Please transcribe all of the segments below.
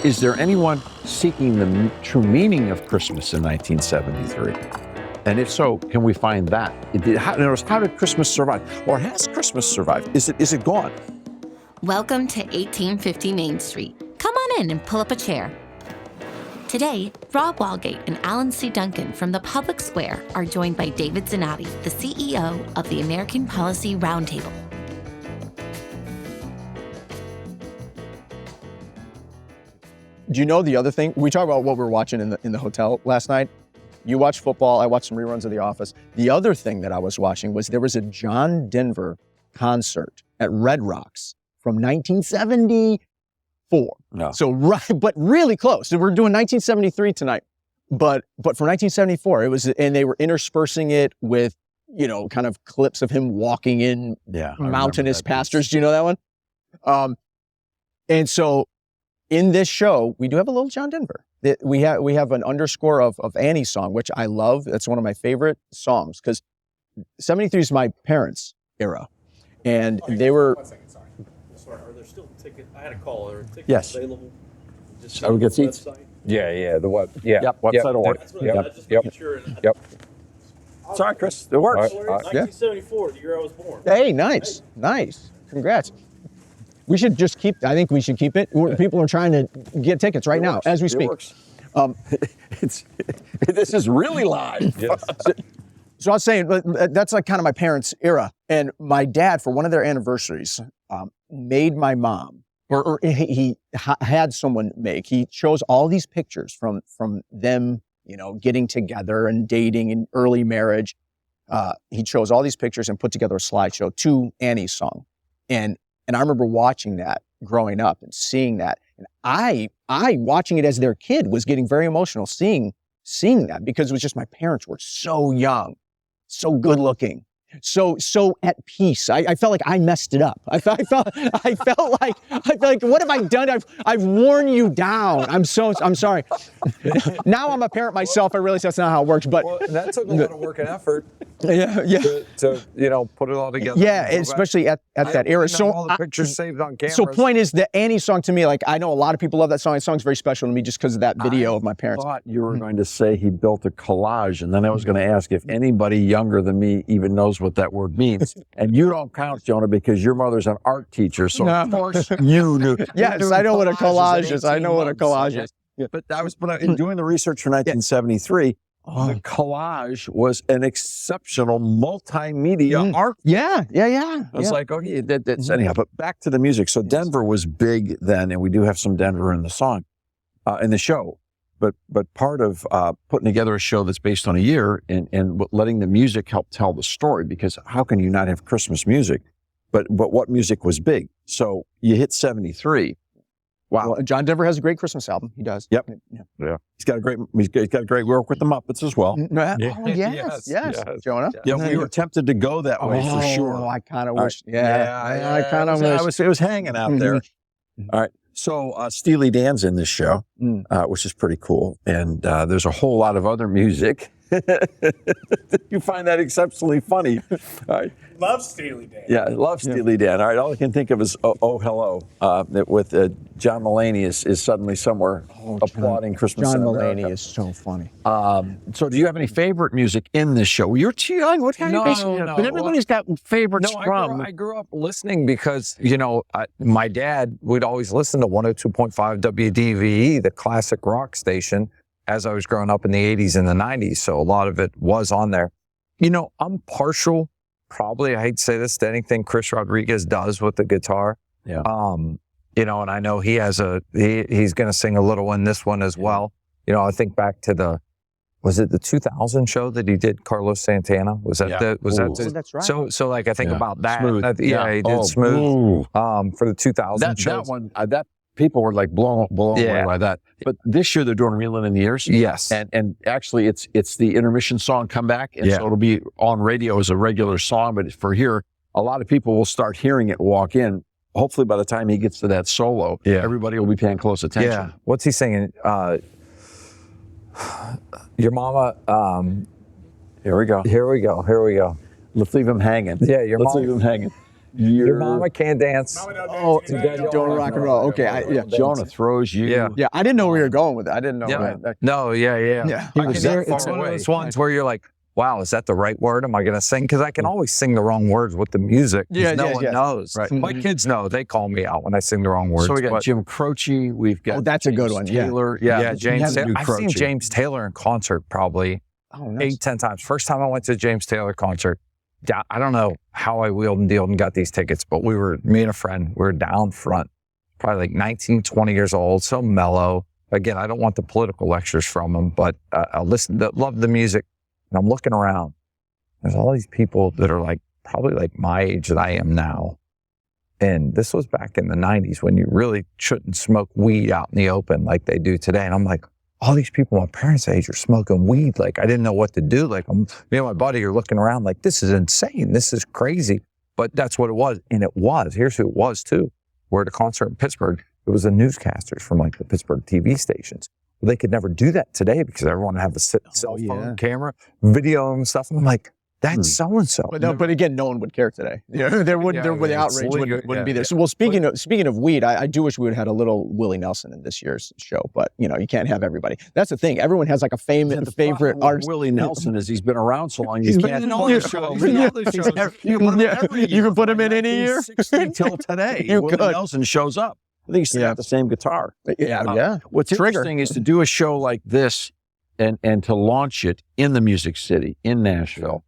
Is there anyone seeking the true meaning of Christmas in 1973? And if so, can we find that? How did Christmas survive? Or has Christmas survived? Is it gone? Welcome to 1850 Main Street. Come on in and pull up a chair. Today, Rob Walgate and Alan C. Duncan from the Public Square are joined by David Zanotti, the CEO of the American Policy Roundtable. Do you know the other thing? We talked about what we were watching in the hotel last night. You watched football, I watched some reruns of The Office. The other thing that I was watching was there was a John Denver concert at Red Rocks from 1974. No. So right, but really close. So we're doing 1973 tonight. But from 1974, it was, and they were interspersing it with, kind of clips of him walking in mountainous pastures. Do you know that one? And so in this show, we do have a little John Denver. We have an underscore of Annie's song, which I love. That's one of my favorite songs because 73 is my parents' era. And they were... One second, sorry. Are there still tickets? I had a call. Are tickets available? Just I would get seats. website? Yeah, the what? Yeah. Yep, website will work. That's what I just making sure. Yep. Sorry, Chris, it works. 1974, the year I was born. Hey, nice. Congrats. We should just keep, I think we should keep it. People are trying to get tickets right now as we speak. It works. This is really live. Yes. So I was saying, that's like kind of my parents' era. And my dad, for one of their anniversaries, made my mom, or he had someone make, he chose all these pictures from them, getting together and dating and early marriage. He chose all these pictures and put together a slideshow to Annie's song. And I remember watching that growing up and seeing that. And I watching it as their kid was getting very emotional seeing that because it was just my parents were so young, so good looking, so at peace. I felt like I messed it up. I felt like what have I done? I've worn you down. I'm sorry. Now I'm a parent myself. I realize that's not how it works. But that took a lot of work and effort. Yeah. To put it all together. Yeah, especially at that era. So all the pictures saved on camera. So point is, the Annie song to me, like I know a lot of people love that song. That song's very special to me just because of that video of my parents. I thought you were going to say he built a collage, and then I was going to ask if anybody younger than me even knows what that word means. And you don't count, Jonah, because your mother's an art teacher, so of course you knew. Yes, I know what a collage is. I know what a collage is. Yeah. But in doing the research for 1973. The collage was an exceptional multimedia art. Yeah. I was like, okay, that's anyhow. But back to the music. So Denver was big then, and we do have some Denver in the song, in the show. But part of putting together a show that's based on a year and letting the music help tell the story, because how can you not have Christmas music? But what music was big? So you hit 73. Wow. Well, John Denver has a great Christmas album. He does. Yep. Yeah. He's got great work with the Muppets as well. Yes. Jonah. Yeah, we were tempted to go that way for sure. Oh, I kind of wish. I kind of wish. It was hanging out there. All right. So Steely Dan's in this show, which is pretty cool. And there's a whole lot of other music. You find that exceptionally funny. All right. Love Steely Dan. Yeah, I love Steely Dan. All right, all I can think of is Oh Hello, with John Mulaney is suddenly somewhere applauding Christmas. John Mulaney is so funny. So do you have any favorite music in this show? You're too young. What kind of music? But everybody's got favorites from. I grew up listening because, my dad would always listen to 102.5 WDVE, the classic rock station, as I was growing up in the 80s and the 90s. So a lot of it was on there. I'm partial, probably, I hate to say this, to anything Chris Rodriguez does with the guitar. Yeah. And I know he has he's going to sing a little in this one as well. I think back to was it the 2000 show that he did Carlos Santana? Was that That's right. So like I think about that. Smooth. He did Smooth for the 2000 show. That one, people were like blown away by that. But this year they're doing Reelin' in the Years. Yes. And actually it's the intermission song Comeback. And so it'll be on radio as a regular song. But for here, a lot of people will start hearing it walk in. Hopefully by the time he gets to that solo, everybody will be paying close attention. Yeah. What's he singing? Your mama. Here we go. Here we go. Let's leave him hanging. Yeah, Let's leave him hanging. Your mama can't dance. Oh, don't rock and roll. Okay, yeah. Jonah throws you. Yeah. I didn't know where you were going with it. I didn't know. Yeah. That. No, yeah. Yeah. I can hear, it's one of those ones where you're like, wow, is that the right word? Am I going to sing? Because I can always sing the wrong words with the music. No one knows. Right. My kids know. They call me out when I sing the wrong words. So we got Jim Croce. We've got that's a good James one. Taylor. Yeah, James Taylor. I've Croce. seen James Taylor in concert probably 8-10 times. First time I went to a James Taylor concert, I don't know how I wheeled and dealed and got these tickets, but me and a friend, we were down front, probably like 19, 20 years old, so mellow. Again, I don't want the political lectures from him, but I love the music. And I'm looking around. There's all these people that are like, probably like my age that I am now. And this was back in the 90s when you really shouldn't smoke weed out in the open like they do today. And I'm like, all these people my parents' age are smoking weed. Like, I didn't know what to do. Like, me and my buddy are looking around like, this is insane. This is crazy. But that's what it was. And it was. Here's who it was, too. We're at a concert in Pittsburgh. It was the newscasters from like the Pittsburgh TV stations. Well, they could never do that today because everyone have a cell phone camera, video and stuff. And I'm like, that's so-and-so. But again, no one would care today. You know, the outrage wouldn't be there. So, well, speaking of weed, I do wish we would have had a little Willie Nelson in this year's show, but you can't have everybody. That's the thing. Everyone has like a favorite artist. Willie Nelson is he's been around so long. He's been in all the shows. You can put him in any year. 60 till today. Willie Nelson shows up. I think he's still got the same guitar. What's interesting is to do a show like this and to launch it in the Music City in Nashville.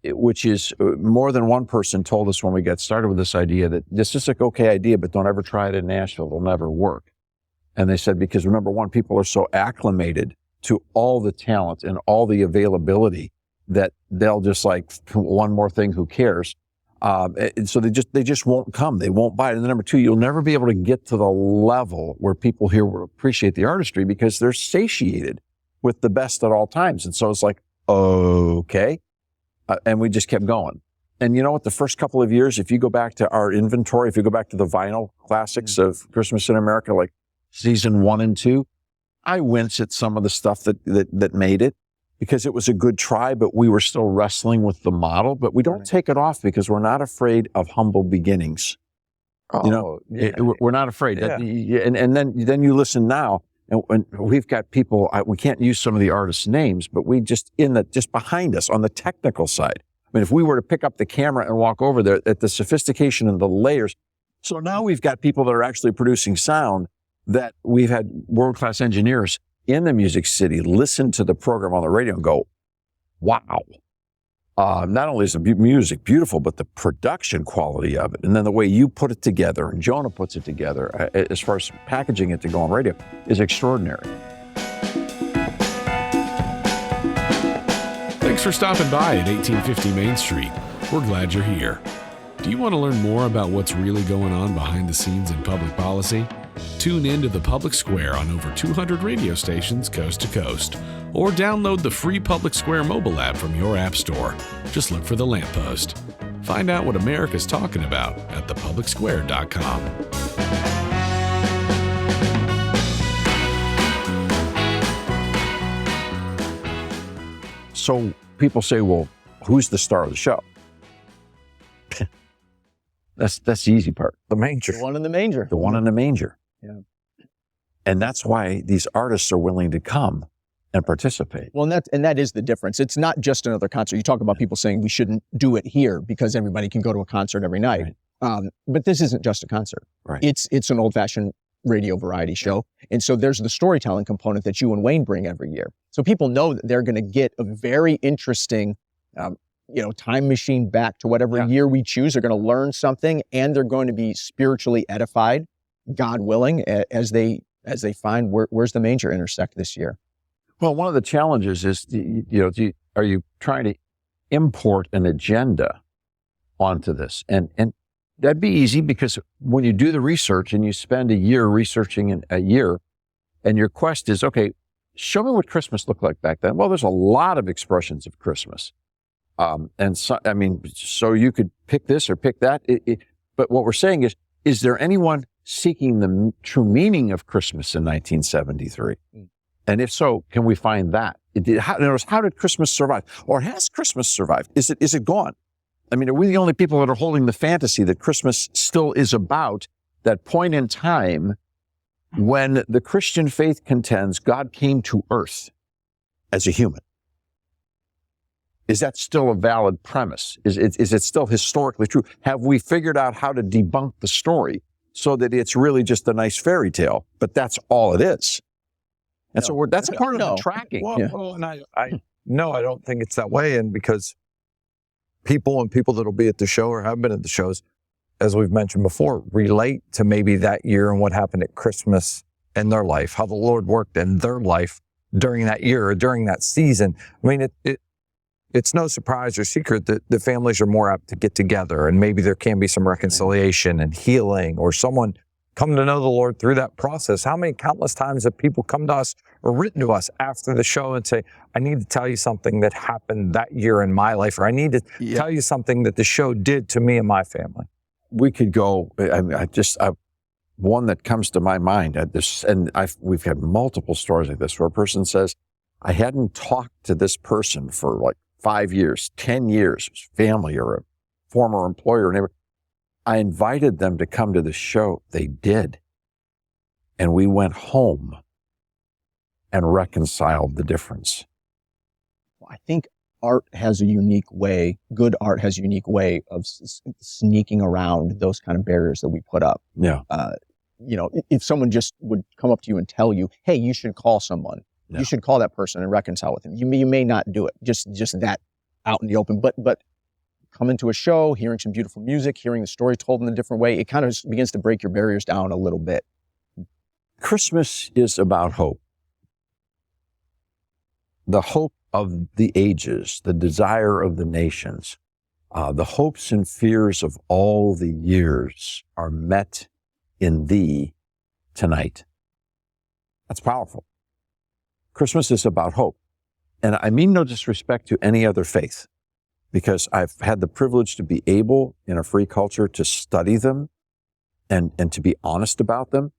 Which is more than one person told us when we got started with this idea that this is an okay idea, but don't ever try it in Nashville. It'll never work. And they said, because number one, people are so acclimated to all the talent and all the availability that they'll just like, one more thing, who cares? And so they just won't come. They won't buy it. And then number two, you'll never be able to get to the level where people here will appreciate the artistry because they're satiated with the best at all times. And so it's like, okay. And we just kept going. And you know what? The first couple of years, if you go back to our inventory, if you go back to the vinyl classics of Christmas in America, like season 1 and 2, I wince at some of the stuff that made it because it was a good try, but we were still wrestling with the model. But we don't take it off because we're not afraid of humble beginnings. We're not afraid. Yeah. And then you listen now. And we've got people, we can't use some of the artists' names, but we just behind us on the technical side. I mean, if we were to pick up the camera and walk over there at the sophistication and the layers. So now we've got people that are actually producing sound that we've had world-class engineers in the Music City listen to the program on the radio and go, wow. Not only is the music beautiful, but the production quality of it. And then the way you put it together and Jonah puts it together as far as packaging it to go on radio is extraordinary. Thanks for stopping by at 1850 Main Street. We're glad you're here. Do you want to learn more about what's really going on behind the scenes in public policy? Tune in to the Public Square on over 200 radio stations coast to coast. Or download the free Public Square mobile app from your app store. Just look for The Lamppost. Find out what America's talking about at thepublicsquare.com. So people say, well, who's the star of the show? That's the easy part. The manger. The one in the manger. The one in the manger. Yeah. And that's why these artists are willing to come and participate. Well, and that is the difference. It's not just another concert. You talk about people saying we shouldn't do it here because everybody can go to a concert every night. Right. But this isn't just a concert. Right. It's an old-fashioned radio variety show. And so there's the storytelling component that you and Wayne bring every year. So people know that they're going to get a very interesting time machine back to whatever year we choose. They're going to learn something and they're going to be spiritually edified, God willing, as they find where's the manger intersect this year. Well, one of the challenges is, are you trying to import an agenda onto this? And that'd be easy because when you do the research and you spend a year researching a year, and your quest is, okay, show me what Christmas looked like back then. Well, there's a lot of expressions of Christmas. So you could pick this or pick that. But what we're saying is there anyone seeking the true meaning of Christmas in 1973? And if so, can we find that? How did Christmas survive? Or has Christmas survived? Is it gone? I mean, are we the only people that are holding the fantasy that Christmas still is about that point in time when the Christian faith contends God came to earth as a human? Is that still a valid premise? Is it still historically true? Have we figured out how to debunk the story so that it's really just a nice fairy tale, but that's all it is? And so that's a part of the tracking. Well, and I don't think it's that way. And because people that'll be at the show or have been at the shows, as we've mentioned before, relate to maybe that year and what happened at Christmas in their life, how the Lord worked in their life during that year or during that season. I mean, it's no surprise or secret that the families are more apt to get together, and maybe there can be some reconciliation and healing, or someone come to know the Lord through that process. How many countless times have people come to us or written to us after the show and say, I need to tell you something that happened that year in my life, or I need to tell you something that the show did to me and my family? We could go, one that comes to my mind, we've had multiple stories like this where a person says, I hadn't talked to this person for like 5 years, 10 years, family or a former employer or neighbor. I invited them to come to the show. They did. And we went home and reconciled the difference. I think art has a unique way, good art has a unique way of sneaking around those kind of barriers that we put up. Yeah. If someone just would come up to you and tell you, hey, you should call someone. Yeah. You should call that person and reconcile with them. You may not do it, just that out in the open, but coming to a show, hearing some beautiful music, hearing the story told in a different way, it kind of begins to break your barriers down a little bit. Christmas is about hope. The hope of the ages, the desire of the nations, the hopes and fears of all the years are met in thee tonight. That's powerful. Christmas is about hope. And I mean no disrespect to any other faith, because I've had the privilege to be able in a free culture to study them and to be honest about them.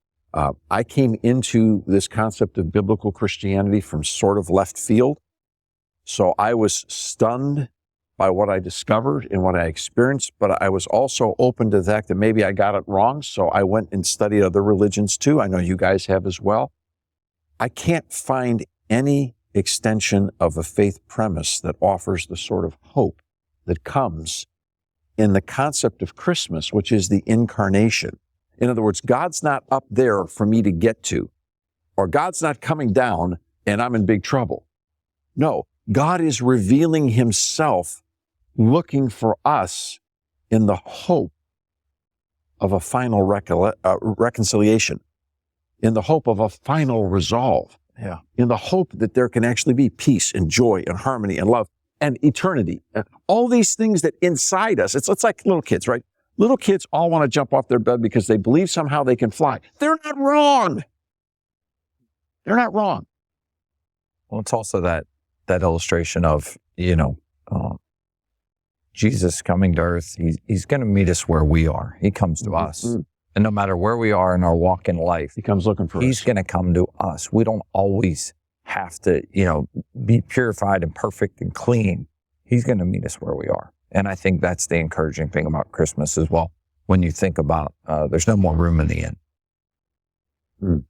I came into this concept of biblical Christianity from sort of left field. So I was stunned by what I discovered and what I experienced, but I was also open to the fact that maybe I got it wrong. So I went and studied other religions too. I know you guys have as well. I can't find any extension of a faith premise that offers the sort of hope that comes in the concept of Christmas, which is the incarnation. In other words, God's not up there for me to get to, or God's not coming down and I'm in big trouble. No, God is revealing himself, looking for us in the hope of a final reconciliation, in the hope of a final resolve, in the hope that there can actually be peace and joy and harmony and love and eternity. All these things that inside us, it's like little kids, right? Little kids all want to jump off their bed because they believe somehow they can fly. They're not wrong. They're not wrong. Well, it's also that illustration of, Jesus coming to earth. He's going to meet us where we are. He comes to us. And no matter where we are in our walk in life, he comes looking for us. He's going to come to us. We don't always have to, be purified and perfect and clean. He's going to meet us where we are. And I think that's the encouraging thing about Christmas as well. When you think about, there's no more room in the inn.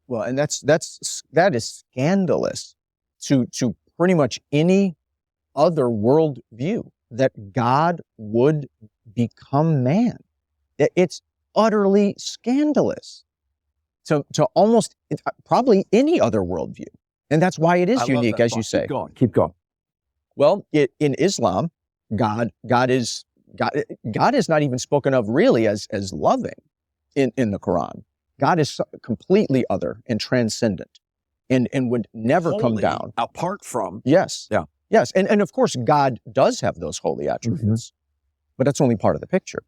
Well, and that is scandalous to pretty much any other world view, that God would become man. It's utterly scandalous to almost probably any other worldview. And that's why it is unique, as you say. Keep going. Well, in Islam, God is not even spoken of really as loving in the Quran. God is completely other and transcendent and would never come down. Apart from. Yes. Yeah. Yes. And of course, God does have those holy attributes, but that's only part of the picture.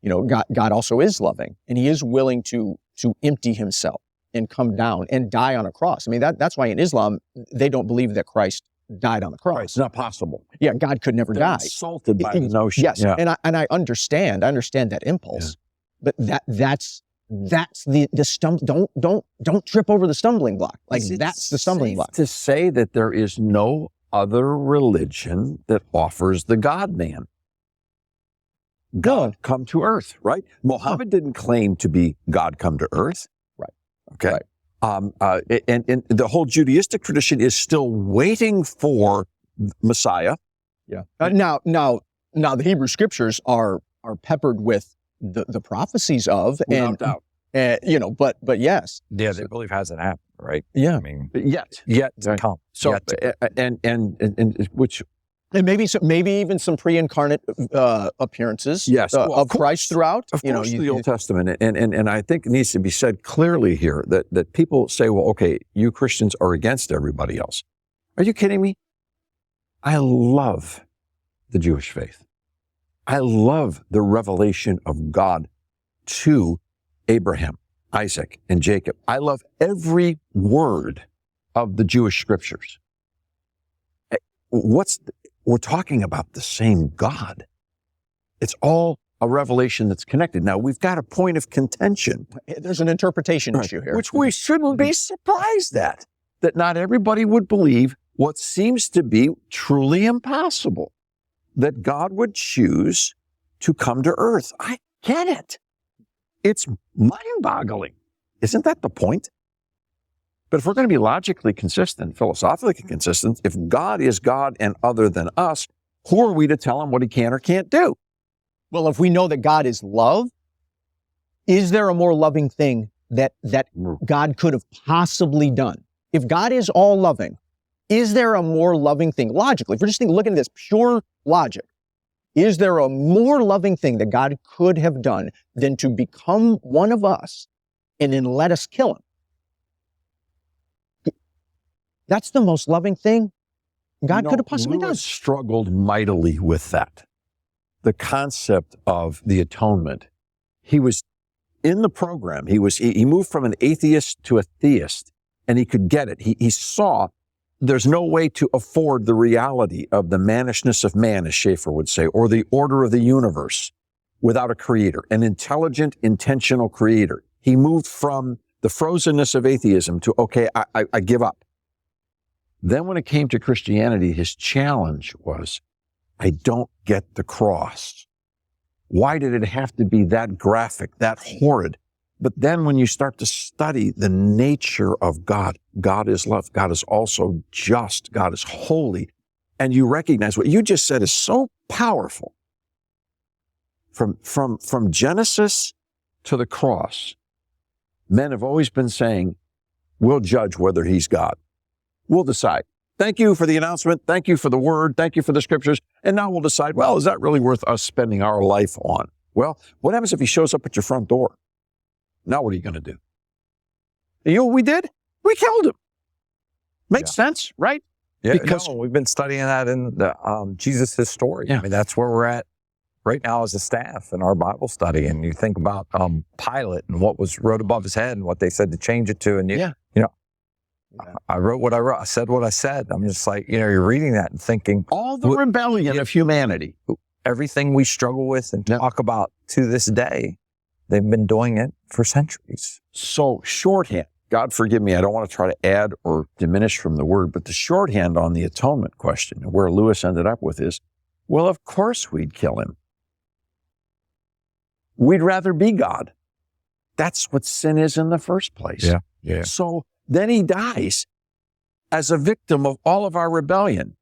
God also is loving, and he is willing to empty himself and come down and die on a cross. I mean, that's why in Islam, they don't believe that Christ died on the cross. Right, it's not possible. Yeah, God could never die. Insulted by the notion. Yes, yeah. And I understand that impulse, but that's the don't trip over the stumbling block. Like that's the stumbling block. To say that there is no other religion that offers the God-man. God come to earth, right? Muhammad didn't claim to be God come to earth. Right. Okay. Right. And the whole Judaistic tradition is still waiting for Messiah. Yeah. Now, the Hebrew scriptures are peppered with the prophecies of, Without doubt. But yes. Yeah, they believe hasn't happened, right? Yeah. I mean, Yet. to come. So, Yet to come. and which, And maybe even some pre-incarnate appearances Yes, well, of Christ throughout. of course, the Old Testament. And I think it needs to be said clearly here that people say, well, okay, you Christians are against everybody else. Are you kidding me? I love the Jewish faith. I love the revelation of God to Abraham, Isaac, and Jacob. I love every word of the Jewish scriptures. We're talking about the same God. It's all a revelation that's connected. Now, we've got a point of contention. There's an interpretation issue here. Which we shouldn't be surprised at, that not everybody would believe what seems to be truly impossible, that God would choose to come to earth. I get it. It's mind-boggling. Isn't that the point? But if we're going to be logically consistent, philosophically consistent, if God is God and other than us, who are we to tell him what he can or can't do? Well, if we know that God is love, is there a more loving thing that God could have possibly done? If God is all loving, is there a more loving thing? Logically, if we're just looking at this pure logic, is there a more loving thing that God could have done than to become one of us and then let us kill him? That's the most loving thing God could have possibly done. Lewis struggled mightily with that. The concept of the atonement. He was in the program. He moved from an atheist to a theist, and he could get it. He saw there's no way to afford the reality of the mannishness of man, as Schaeffer would say, or the order of the universe without a creator, an intelligent, intentional creator. He moved from the frozenness of atheism to, okay, I give up. Then when it came to Christianity, his challenge was, I don't get the cross. Why did it have to be that graphic, that horrid? But then when you start to study the nature of God, God is love. God is also just. God is holy. And you recognize what you just said is so powerful. From Genesis to the cross, men have always been saying, we'll judge whether he's God. We'll decide. Thank you for the announcement. Thank you for the word. Thank you for the scriptures. And now we'll decide, well, is that really worth us spending our life on? Well, what happens if he shows up at your front door? Now what are you going to do? You know what we did? We killed him. Makes sense, right? Yeah, because we've been studying that in the Jesus' story. Yeah. I mean, that's where we're at right now as a staff in our Bible study. And you think about Pilate and what was wrote above his head and what they said to change it to. And you know, I wrote what I wrote. I said what I said. I'm just like, you're reading that and thinking. All the rebellion of humanity. Everything we struggle with and talk about to this day, they've been doing it for centuries. So shorthand, God forgive me, I don't want to try to add or diminish from the word, but the shorthand on the atonement question, where Lewis ended up with is, well, of course we'd kill him. We'd rather be God. That's what sin is in the first place. Yeah. So then he dies as a victim of all of our rebellion.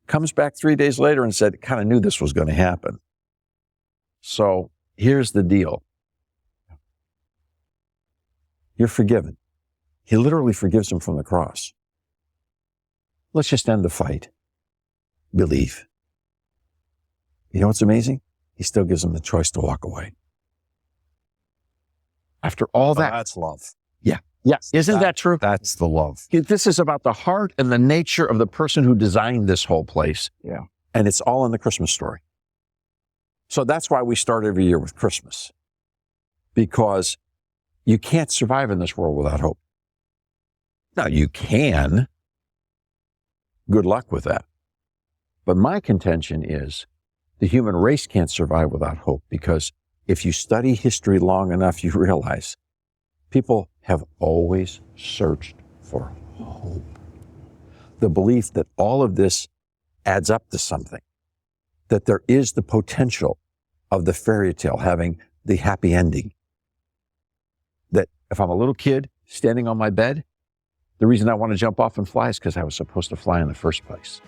Comes back 3 days later and said, kind of knew this was going to happen. So here's the deal. You're forgiven. He literally forgives him from the cross. Let's just end the fight. Believe. You know what's amazing? He still gives him the choice to walk away. After all that. That's love. Yeah. Yes. Isn't that true? That's the love. This is about the heart and the nature of the person who designed this whole place. Yeah. And it's all in the Christmas story. So that's why we start every year with Christmas. Because you can't survive in this world without hope. Now, you can. Good luck with that. But my contention is the human race can't survive without hope, because if you study history long enough, you realize people have always searched for hope. The belief that all of this adds up to something, that there is the potential of the fairy tale having the happy ending. That if I'm a little kid standing on my bed, the reason I want to jump off and fly is because I was supposed to fly in the first place.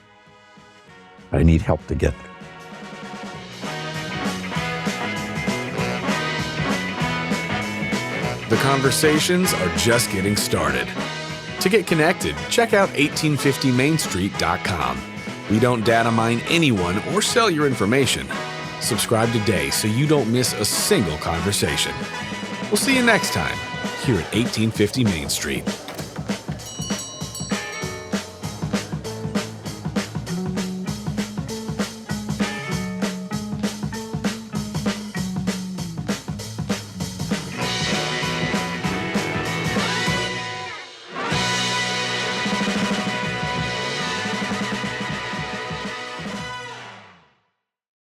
But I need help to get there. The conversations are just getting started. To get connected, check out 1850mainstreet.com. We don't data mine anyone or sell your information. Subscribe today so you don't miss a single conversation. We'll see you next time here at 1850 Main Street.